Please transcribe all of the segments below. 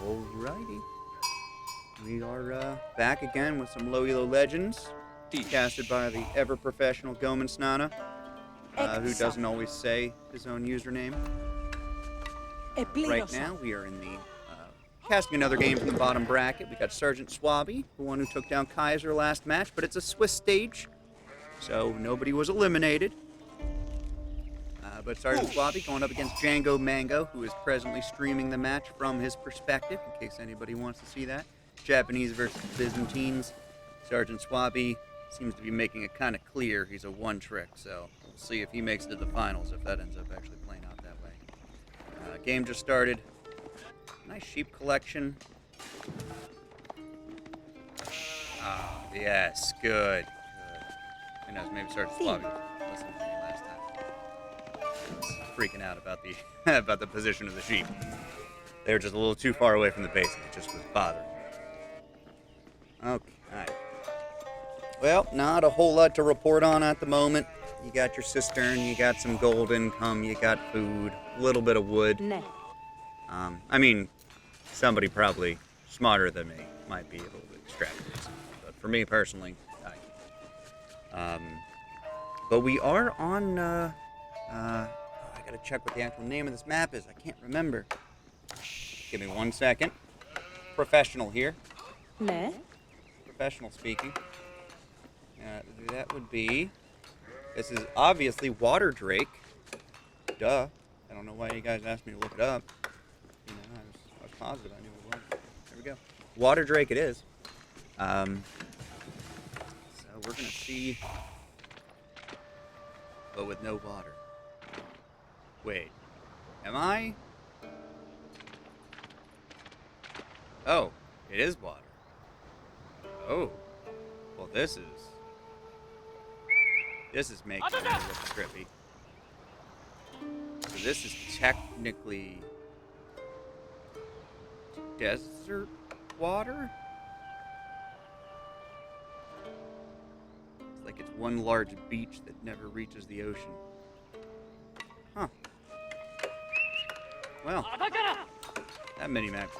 Alrighty. We are back again with some low elo legends, casted by the ever-professional Djangomango, who doesn't always say his own username. Right now, we are in the casting another game from the bottom bracket. We got Sgtswabby, the one who took down Kaiser last match, but it's a Swiss stage, so nobody was eliminated. But Sgtswabby going up against Djangomango, who is presently streaming the match from his perspective, in case anybody wants to see that. Japanese versus Byzantines. Sgtswabby seems to be making it kind of clear he's a one-trick, so we'll see if he makes it to the finals, if that ends up actually playing out that way. Game just started. Nice sheep collection. Ah, yes, good. Who knows, maybe Sgtswabby listened to me last time. Freaking out about the about the position of the sheep. They were just a little too far away from the basin. It just was bothering me. Okay. Well, not a whole lot to report on at the moment. You got your cistern, you got some gold income, you got food, a little bit of wood. I mean, somebody probably smarter than me might be able to extract this. But for me personally, but we are on, I gotta check what the actual name of this map is. I can't remember. Give me 1 second. Professional here. Professional speaking. That would be... This is obviously Water Drake. Duh. I don't know why you guys asked me to look it up. You know, I was positive I knew it was. There we go. Water Drake it is. So we're gonna see... But with no water. Wait. Am I? Oh, it is water. Oh. Well, this is making it look trippy. So this is technically desert water? It's like it's one large beach that never reaches the ocean. Huh. Well, that mini-map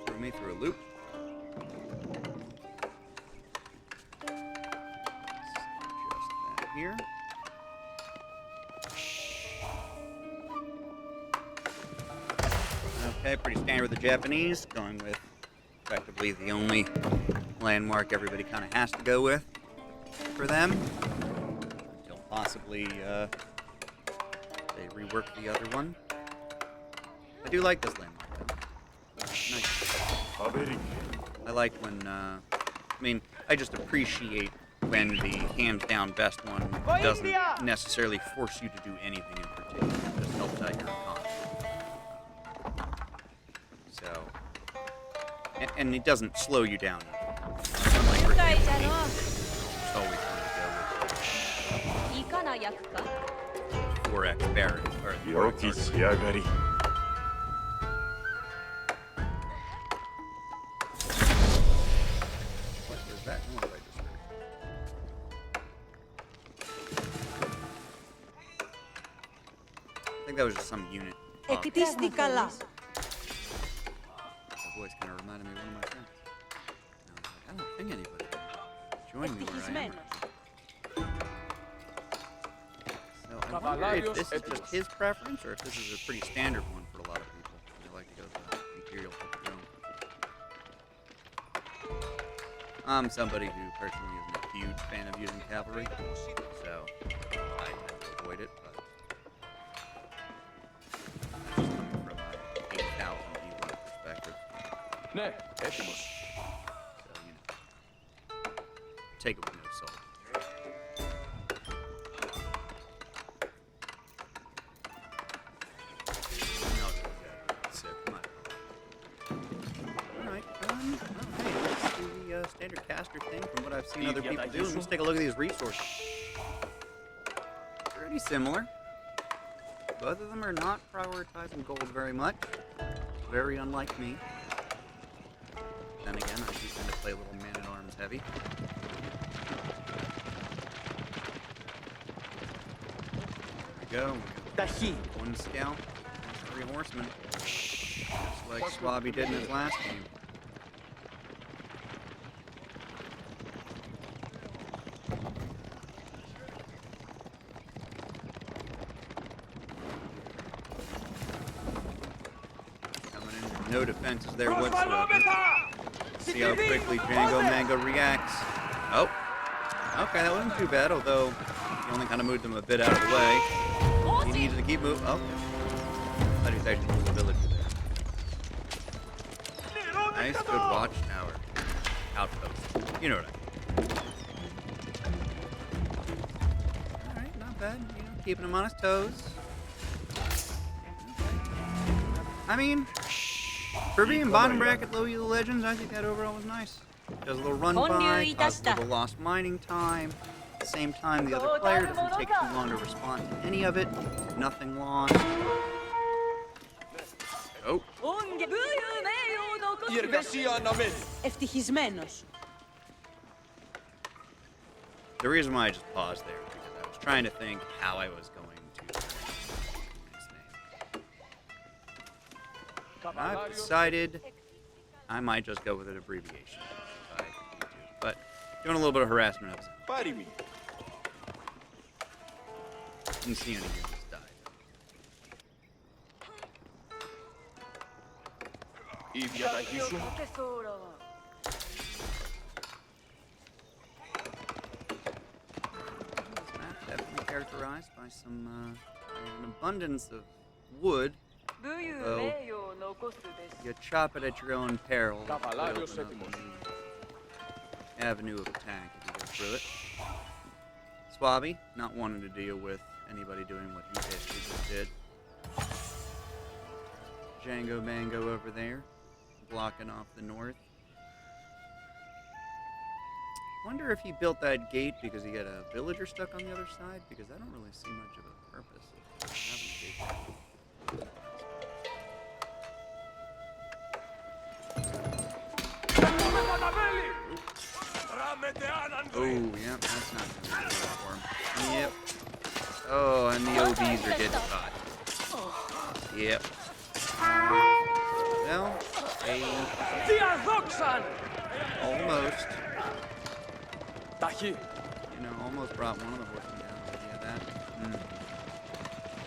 threw me through a loop. Just that here. Okay, pretty standard with the Japanese, going with effectively the only landmark everybody kind of has to go with for them. Until possibly they rework the other one. I do like this landmark, though. Nice. I like when, I mean, I just appreciate when the hands-down best one doesn't necessarily force you to do anything in particular. It just helps out your economy. So, and it doesn't slow you down. Unlike, for example, just always want to go with 4x Barrett, or 4x that was just some unit. That voice kind of reminded me of one of my friends. I don't think anybody joined me where I am. So I wonder if this is just his preference, or if this is a pretty standard one for a lot of people. They like to go the Imperial Throne. I'm somebody who personally isn't a huge fan of using cavalry, so I tend to avoid it. But so, you know, take it with no salt. Alright, hey, let's do the standard caster thing from what I've seen other people do, and let's take a look at these resources. Pretty similar. Both of them are not prioritizing gold very much. Very unlike me. Then again, I do tend to play a little man-at-arms heavy. There we go. One scout, 3 horsemen. Just like Swabby did in his last game. Coming in, no defenses there whatsoever. See how quickly Djangomango reacts. Oh, okay, that wasn't too bad, although he only kind of moved him a bit out of the way. He needs to keep moving. Oh, I thought he was actually moving the villager there. Nice, good watchtower. Outpost. You know what I mean. Alright, not bad. You know, keeping him on his toes. I mean, for being bottom bracket low elo legends, I think that overall was nice. Does a little run by, causes a little lost mining time. At the same time, the other player doesn't take too long to respond to any of it. Nothing lost. Oh. The reason why I just paused there is because I was trying to think how I was going to his name. And I've decided I might just go with an abbreviation if I need to. But doing a little bit of harassment of him. Didn't see any units die. This map definitely characterized by some an abundance of wood. Though you chop it at your own peril. Avenue of attack if you go through it. Swabby, not wanting to deal with anybody doing what he basically just did. Djangomango over there, blocking off the north. Wonder if he built that gate because he had a villager stuck on the other side, because I don't really see much of a purpose of having a gate. Oh, yep, that's not good for him. Yep. Oh, and the OBs are getting caught. Yep. Well, almost. You know, almost brought one of the horsemen down. Yeah, that.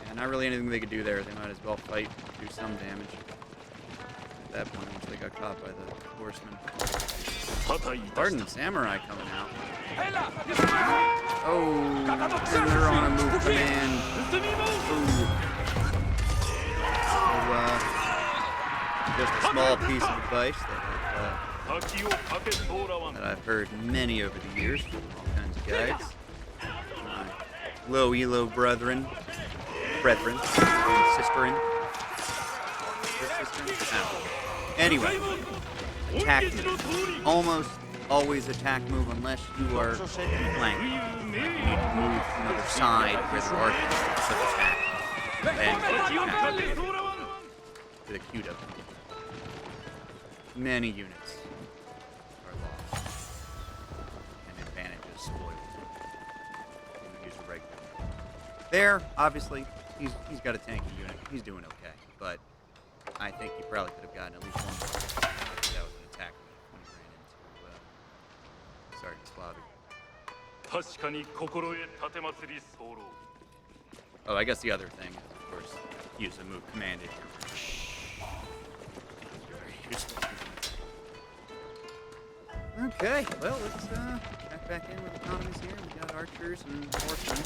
Yeah, not really anything they could do there. They might as well fight, do some damage. At that point, once they got caught by the horsemen. Pardon, Samurai coming out. Oh, and they're on a move command. Ooh. So, just a small piece of advice that I've heard many over the years from all kinds of guides. My low elo brethren, and sisterin. Anyway. Attack move. Almost always attack move unless you are flanked. You need to move to another side where there are such attack. Then attack with a queued up. Many units are lost. And advantages spoiled. You use a regular. There, obviously, he's got a tanky unit. He's doing okay. But I think he probably could have gotten at least one more. That was an attack when he ran into Sergeant Slavy. Oh, I guess the other thing is, of course, use the move command if you're very useful. Okay, well, let's check back in with economies here. We got archers and horsemen.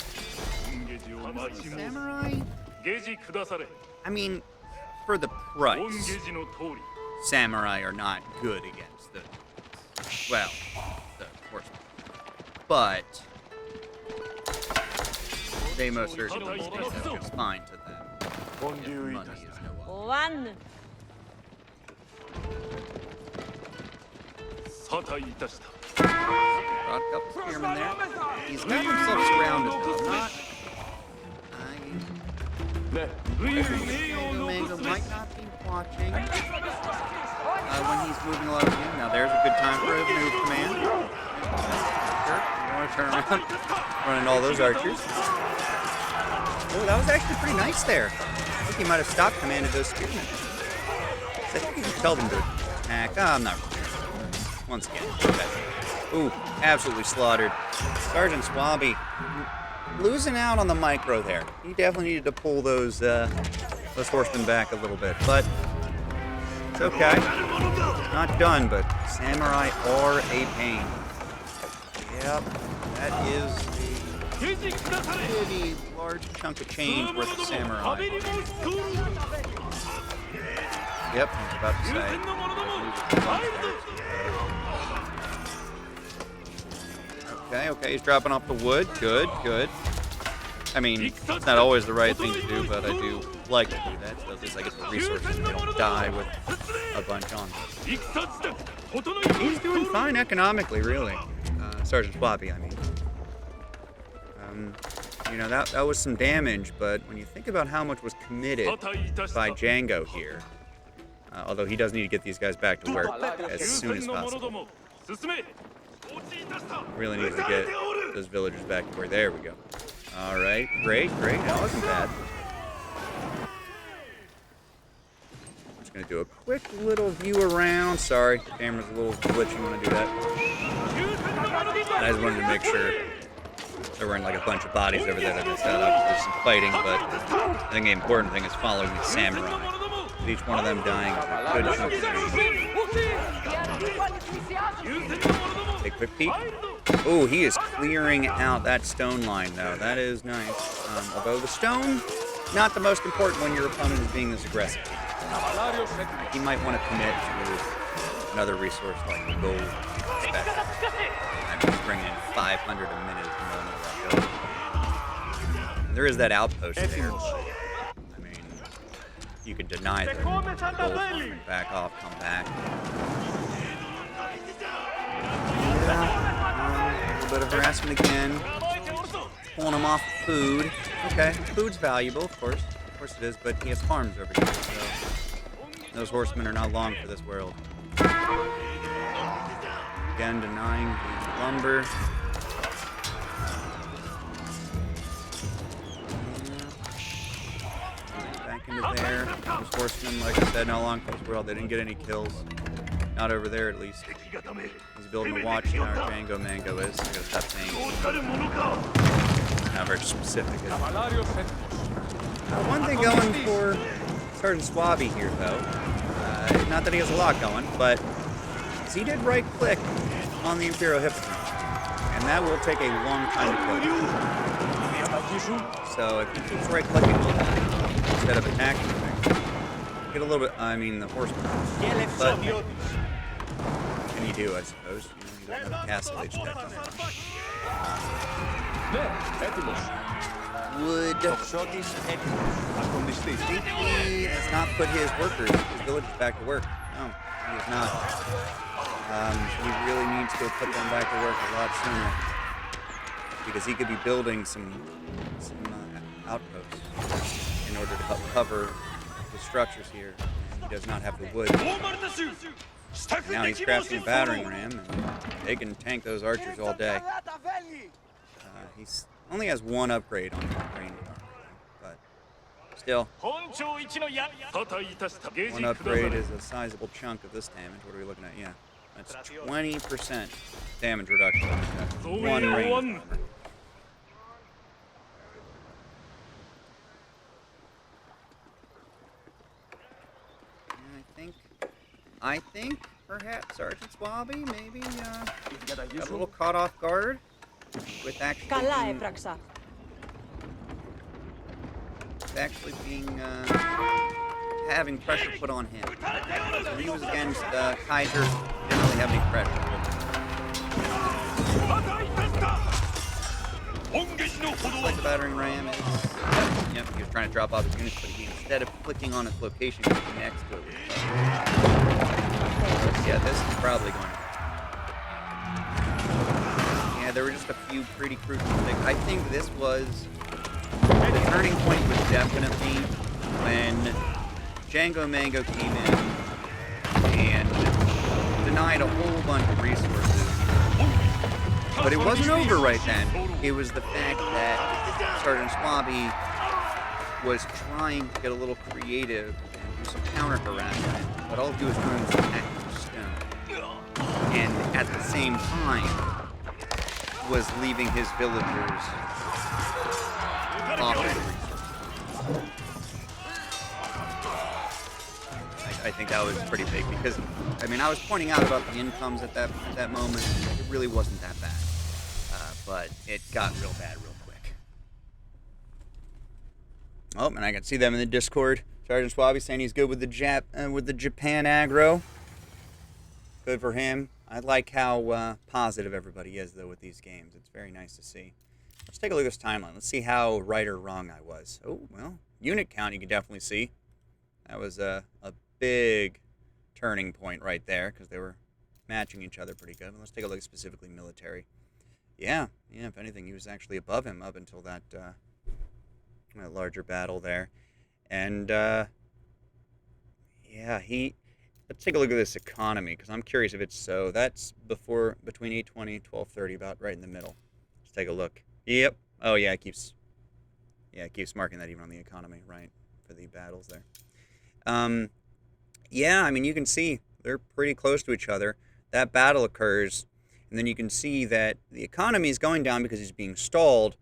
Samurai? I mean, for the price, Samurai are not good against the horsemen. But they most certainly stand up just fine to them. If the money is no object. Brought a couple spearmen there. He's got himself surrounded though. Djangomango might not be watching when he's moving a lot of you. Now there's a good time for a move command. Sure, you want to turn around, running all those archers. Oh, that was actually pretty nice there. I think he might have stopped commanded those spearmen. I think you can tell them to attack. Oh, I'm not really sure. Once again. Okay. Ooh, absolutely slaughtered. Sgtswabby losing out on the micro there. He definitely needed to pull those horsemen back a little bit, but it's okay. Not done, but samurai are a pain. Yep, that is a pretty large chunk of change worth of samurai. Yep, I was about to say. Okay, he's dropping off the wood. Good. I mean, it's not always the right thing to do, but I do like to do that, so at least I get the resources and I don't die with a bunch on them. He's doing fine economically, really. Sgtswabby, I mean. You know, that was some damage, but when you think about how much was committed by Django here, although he does need to get these guys back to work as soon as possible. Really needs to get those villagers back to work. There we go. All right, great. That wasn't bad. I'm just gonna do a quick little view around. Sorry, the camera's a little glitchy when I do that. I just wanted to make sure there weren't like a bunch of bodies over there that I set up. There's some fighting, but I think the important thing is following the samurai. With each one of them dying is a good chunk of change. Take a quick peek. Oh, he is clearing out that stone line, though. That is nice. Although the stone, not the most important when your opponent is being this aggressive. He might want to commit to another resource like the gold. I'm just bringing in 500 a minute. There is that outpost there. I mean, you can deny the gold and back off, come back. A little bit of harassment again. Pulling him off food. Okay, food's valuable, of course. Of course it is, but he has farms over here, so those horsemen are not long for this world. Again, denying the lumber. Back into there. Those horsemen, like I said, not long for this world. They didn't get any kills. Not over there, at least. He's building a watchtower. Djangomango is. I gotta stop saying. Not very specific. One thing going for Sgtswabby here, though. Not that he has a lot going, but he did right-click on the Imperial Hippodrome, and that will take a long time to kill. So if he keeps right-clicking instead of attacking things, get a little bit. I mean, the horseman. But what can you do, I suppose? You don't have a castle age deck on it. Would he has not put his villagers back to work? No, he has not. He really needs to put them back to work a lot sooner, because he could be building some outposts in order to help cover the structures here. He does not have the wood. Now he's crafting a battering ram, and they can tank those archers all day. He's only has one upgrade on the range, but still, one upgrade is a sizable chunk of this damage. What are we looking at? Yeah, that's 20% damage reduction. One range. I think perhaps Sgtswabby maybe got a little caught off guard with having pressure put on him. When he was against Kaiser, he didn't really have any pressure. Looks like the battering ram is. Yep, he was trying to drop off his units, but instead of clicking on its location, he connects to it. Yeah, this is probably going to. Yeah, there were just a few pretty crucial things. I think this was. The turning point was definitely when Djangomango came in and denied a whole bunch of resources. But it wasn't over right then. It was the fact that Sgtswabby was trying to get a little creative and do some counter harassment but all he was doing was attacking stone. And at the same time, was leaving his villagers off of the resources. I think that was pretty big because, I mean, I was pointing out about the incomes at that moment. It really wasn't that bad, but it got real bad real quick. Oh, and I can see them in the Discord. Sergeant Swabby saying he's good with the Japan aggro. Good for him. I like how positive everybody is though with these games. It's very nice to see. Let's take a look at this timeline. Let's see how right or wrong I was. Oh well, unit count you can definitely see. That was a big turning point right there because they were matching each other pretty good. But let's take a look at specifically military. Yeah. If anything, he was actually above him up until that larger battle there, and yeah, Let's take a look at this economy because I'm curious if it's so. That's between 820 and 1230, about right in the middle. Let's take a look. Yep. Oh yeah, it keeps marking that even on the economy, right, for the battles there. Yeah, I mean, you can see they're pretty close to each other. That battle occurs, and then you can see that the economy is going down because he's being stalled.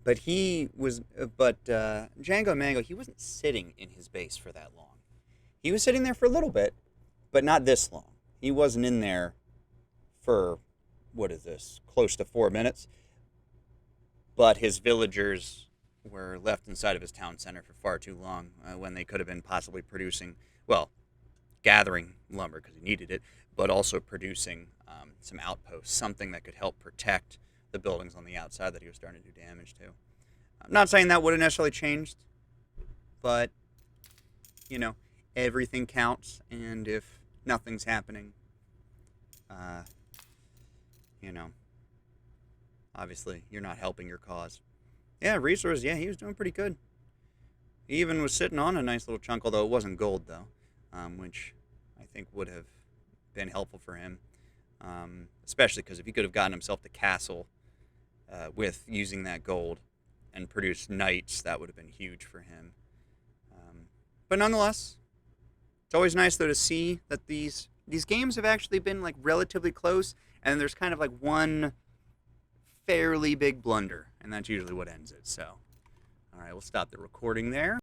But Djangomango, he wasn't sitting in his base for that long. He was sitting there for a little bit, but not this long. He wasn't in there for, close to 4 minutes. But his villagers were left inside of his town center for far too long when they could have been possibly gathering lumber because he needed it, but also producing some outposts, something that could help protect the buildings on the outside that he was starting to do damage to. I'm not saying that would have necessarily changed, but, everything counts, and if nothing's happening, obviously you're not helping your cause. Yeah, resources, yeah, he was doing pretty good. He even was sitting on a nice little chunk, although it wasn't gold, though, which I think would have been helpful for him, especially because if he could have gotten himself the castle with using that gold and produced knights, that would have been huge for him. But nonetheless, it's always nice, though, to see that these games have actually been, relatively close, and there's kind of, one fairly big blunder, and that's usually what ends it. So, all right, we'll stop the recording there.